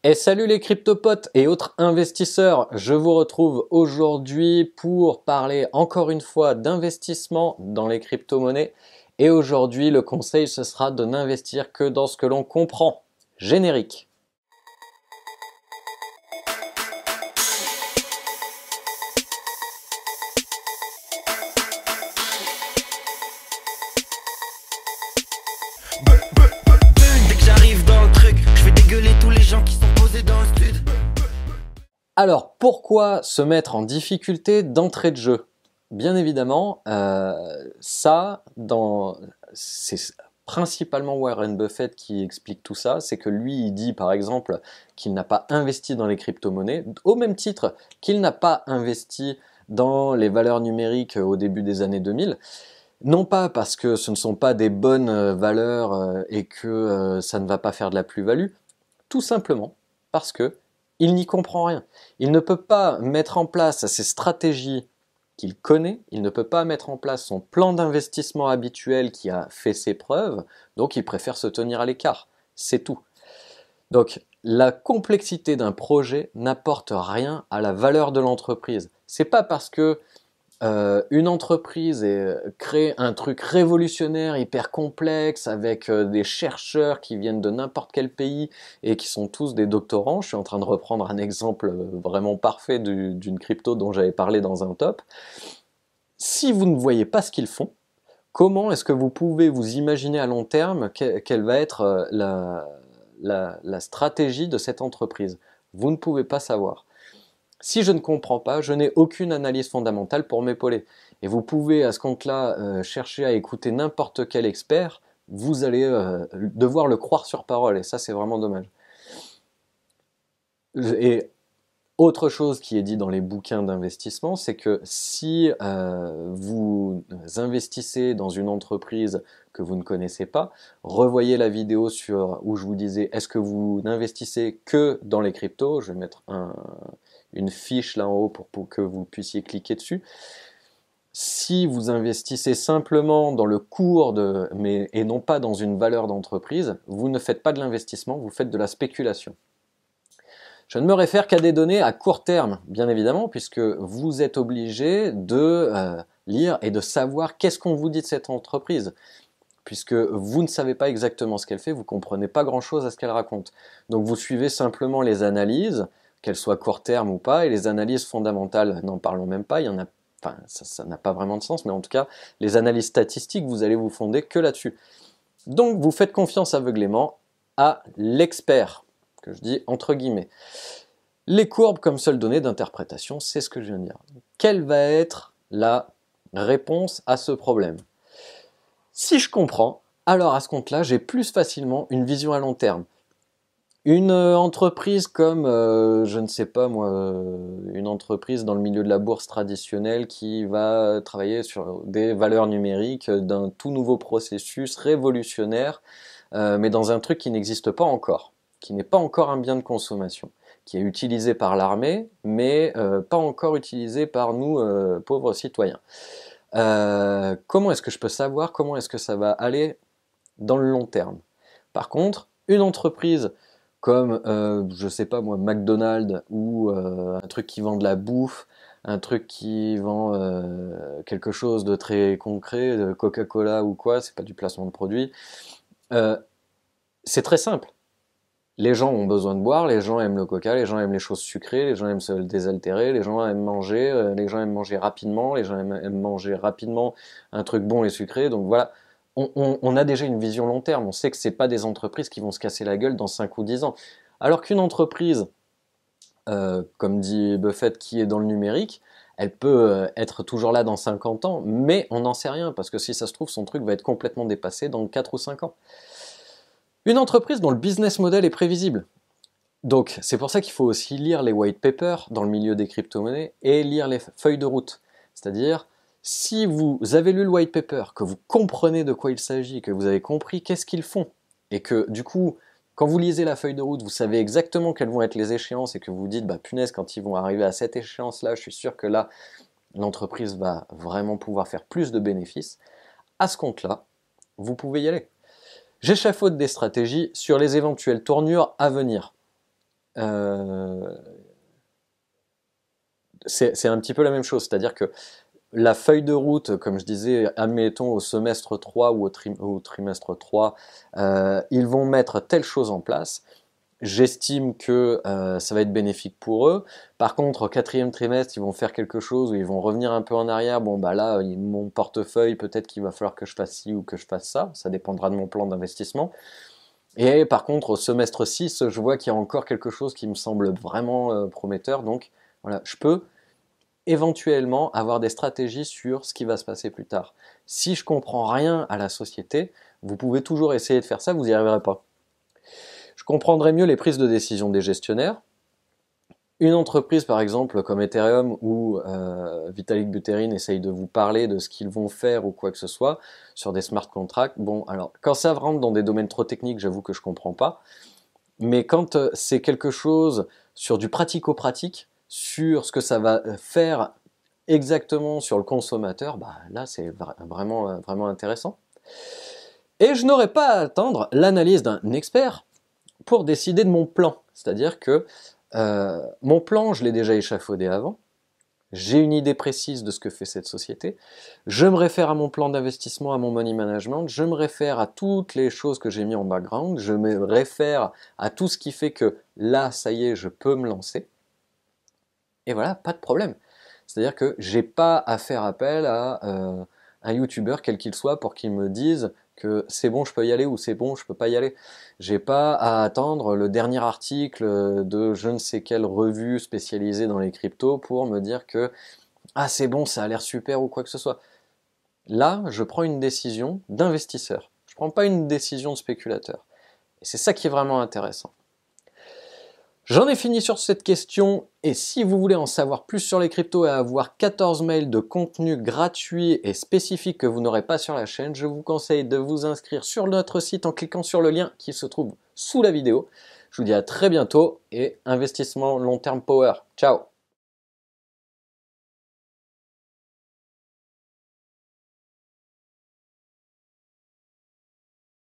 Et salut les cryptopotes et autres investisseurs, je vous retrouve aujourd'hui pour parler encore une fois d'investissement dans les crypto-monnaies. Et aujourd'hui, le conseil, ce sera de n'investir que dans ce que l'on comprend. Générique. Dès que j'arrive dans le truc, je vais dégueuler tous les gens qui sont posés dans le stud. Alors, pourquoi se mettre en difficulté d'entrée de jeu? Bien évidemment, c'est principalement Warren Buffett qui explique tout ça. C'est que lui, il dit par exemple qu'il n'a pas investi dans les crypto-monnaies, au même titre qu'il n'a pas investi dans les valeurs numériques au début des années 2000. Non pas parce que ce ne sont pas des bonnes valeurs et que ça ne va pas faire de la plus-value, tout simplement parce que il n'y comprend rien. Il ne peut pas mettre en place ses stratégies qu'il connaît, il ne peut pas mettre en place son plan d'investissement habituel qui a fait ses preuves, donc il préfère se tenir à l'écart. C'est tout. Donc la complexité d'un projet n'apporte rien à la valeur de l'entreprise. C'est pas parce que une entreprise crée un truc révolutionnaire, hyper complexe, avec des chercheurs qui viennent de n'importe quel pays et qui sont tous des doctorants. Je suis en train de reprendre un exemple vraiment parfait d'une crypto dont j'avais parlé dans un top. Si vous ne voyez pas ce qu'ils font, comment est-ce que vous pouvez vous imaginer à long terme quelle va être la stratégie de cette entreprise? Vous ne pouvez pas savoir. Si je ne comprends pas, je n'ai aucune analyse fondamentale pour m'épauler. Et vous pouvez à ce compte-là chercher à écouter n'importe quel expert, vous allez devoir le croire sur parole, et ça c'est vraiment dommage. Et autre chose qui est dit dans les bouquins d'investissement, c'est que si vous investissez dans une entreprise que vous ne connaissez pas, revoyez la vidéo où je vous disais est-ce que vous n'investissez que dans les cryptos. Je vais mettre une fiche là en haut pour que vous puissiez cliquer dessus. Si vous investissez simplement dans le cours et non pas dans une valeur d'entreprise, vous ne faites pas de l'investissement, vous faites de la spéculation. Je ne me réfère qu'à des données à court terme, bien évidemment, puisque vous êtes obligé de lire et de savoir qu'est-ce qu'on vous dit de cette entreprise. Puisque vous ne savez pas exactement ce qu'elle fait, vous ne comprenez pas grand-chose à ce qu'elle raconte. Donc vous suivez simplement les analyses, qu'elles soient court terme ou pas, et les analyses fondamentales, n'en parlons même pas, il y en a, enfin, ça n'a pas vraiment de sens, mais en tout cas, les analyses statistiques, vous allez vous fonder que là-dessus. Donc vous faites confiance aveuglément à l'expert, que je dis entre guillemets. Les courbes comme seule donnée d'interprétation, c'est ce que je viens de dire. Quelle va être la réponse à ce problème? Si je comprends, alors à ce compte-là, j'ai plus facilement une vision à long terme. Une entreprise comme, je ne sais pas moi, une entreprise dans le milieu de la bourse traditionnelle qui va travailler sur des valeurs numériques d'un tout nouveau processus révolutionnaire, mais dans un truc qui n'existe pas encore, qui n'est pas encore un bien de consommation, qui est utilisé par l'armée, mais pas encore utilisé par nous, pauvres citoyens. Comment est-ce que je peux savoir comment est-ce que ça va aller dans le long terme? Par contre, une entreprise comme, je sais pas moi, McDonald's ou un truc qui vend de la bouffe, un truc qui vend quelque chose de très concret, de Coca-Cola ou quoi, c'est pas du placement de produit, c'est très simple. Les gens ont besoin de boire, les gens aiment le coca, les gens aiment les choses sucrées, les gens aiment se désaltérer, les gens aiment manger, rapidement, les gens aiment manger rapidement un truc bon et sucré. Donc voilà, on a déjà une vision long terme. On sait que c'est pas des entreprises qui vont se casser la gueule dans 5 ou 10 ans. Alors qu'une entreprise, comme dit Buffett, qui est dans le numérique, elle peut être toujours là dans 50 ans, mais on n'en sait rien, parce que si ça se trouve, son truc va être complètement dépassé dans 4 ou 5 ans. Une entreprise dont le business model est prévisible. Donc, c'est pour ça qu'il faut aussi lire les white papers dans le milieu des crypto-monnaies et lire les feuilles de route. C'est-à-dire, si vous avez lu le white paper, que vous comprenez de quoi il s'agit, que vous avez compris qu'est-ce qu'ils font, et que du coup, quand vous lisez la feuille de route, vous savez exactement quelles vont être les échéances et que vous vous dites, bah punaise, quand ils vont arriver à cette échéance-là, je suis sûr que là, l'entreprise va vraiment pouvoir faire plus de bénéfices. À ce compte-là, vous pouvez y aller. J'échafaude des stratégies sur les éventuelles tournures à venir. c'est un petit peu la même chose, c'est-à-dire que la feuille de route, comme je disais, admettons au semestre 3 ou au trimestre 3, ils vont mettre telle chose en place. J'estime que ça va être bénéfique pour eux. Par contre, au quatrième trimestre, ils vont faire quelque chose où ils vont revenir un peu en arrière. Bon, bah là, mon portefeuille, peut-être qu'il va falloir que je fasse ci ou que je fasse ça. Ça dépendra de mon plan d'investissement. Et par contre, au semestre 6, je vois qu'il y a encore quelque chose qui me semble vraiment prometteur. Donc, voilà, je peux éventuellement avoir des stratégies sur ce qui va se passer plus tard. Si je comprends rien à la société, vous pouvez toujours essayer de faire ça, vous n'y arriverez pas. Je comprendrai mieux les prises de décision des gestionnaires. Une entreprise, par exemple, comme Ethereum, où Vitalik Buterin essaye de vous parler de ce qu'ils vont faire ou quoi que ce soit, sur des smart contracts, bon, alors, quand ça rentre dans des domaines trop techniques, j'avoue que je comprends pas. Mais quand c'est quelque chose sur du pratico-pratique, sur ce que ça va faire exactement sur le consommateur, bah là c'est vraiment intéressant. Et je n'aurai pas à attendre l'analyse d'un expert pour décider de mon plan. C'est-à-dire que mon plan, je l'ai déjà échafaudé avant. J'ai une idée précise de ce que fait cette société. Je me réfère à mon plan d'investissement, à mon money management. Je me réfère à toutes les choses que j'ai mis en background. Je me réfère à tout ce qui fait que là, ça y est, je peux me lancer. Et voilà, pas de problème. C'est-à-dire que j'ai pas à faire appel à un YouTuber quel qu'il soit pour qu'il me dise que c'est bon, je peux y aller ou c'est bon, je peux pas y aller. J'ai pas à attendre le dernier article de je ne sais quelle revue spécialisée dans les cryptos pour me dire que ah c'est bon, ça a l'air super ou quoi que ce soit. Là, je prends une décision d'investisseur. Je prends pas une décision de spéculateur. Et c'est ça qui est vraiment intéressant. J'en ai fini sur cette question et si vous voulez en savoir plus sur les cryptos et avoir 14 mails de contenu gratuit et spécifique que vous n'aurez pas sur la chaîne, je vous conseille de vous inscrire sur notre site en cliquant sur le lien qui se trouve sous la vidéo. Je vous dis à très bientôt et investissement long terme power. Ciao!